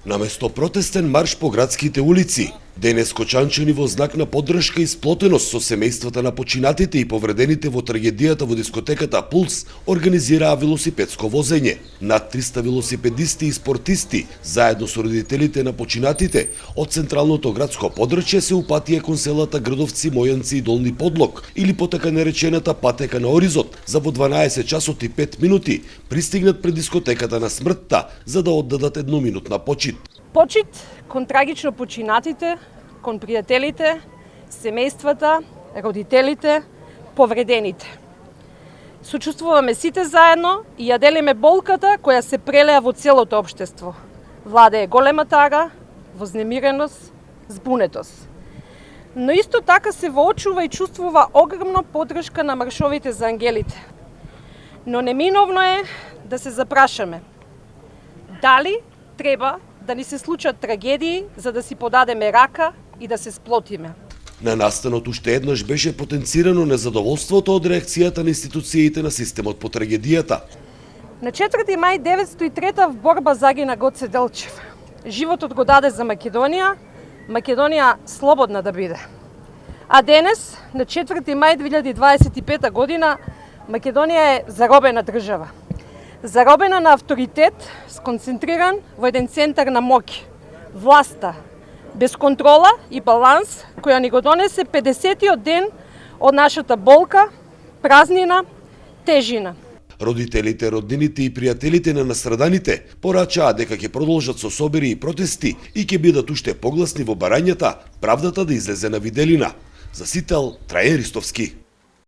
Наместо протестен марш по градските улици, денес кочанчани во знак на поддршка и сплотеност со семејствата на починатите и повредените во трагедијата во дискотеката Пулс организираа велосипедско возење. Над 300 велосипедисти и спортисти, заедно со родителите на починатите, од централното градско подрачје се упатија кон селата Грдовци, Мојанци и Долни Подлог, или по така наречената патека на Оризот, за во 12 часот и 5 минути пристигнат пред дискотеката на смртта, за да оддадат едноминутна почит. Почит кон трагично починатите, кон пријателите, семејствата, родителите, повредените. Сочувствуваме сите заедно и ја делиме болката која се прелеа во целото општество. Владее голема тага, вознемиреност, збунетост. Но исто така се воочува и чувствува огромна поддршка на маршовите за ангелите. Но неминовно е да се запрашаме дали треба да ни се случат трагедии за да си подадеме рака и да се сплотиме. На настанот уште еднаш беше потенцирано незадоволството од реакцијата на институциите на системот по трагедијата. На 4 мај 1903 в борба загина Гоце Делчев. Животот го даде за Македонија, Македонија слободна да биде. А денес, на 4 мај 2025 година, Македонија е заробена држава. Заробена на авторитет, сконцентриран во еден центар на моќ, власта, без контрола и баланс, која ни го донесе 50-тиот ден од нашата болка, празнина, тежина. Родителите, роднините и пријателите на настраданите порачаа дека ќе продолжат со собери и протести и ќе бидат уште погласни во барањата правдата да излезе на виделина. За Сител, Трајан Ристовски.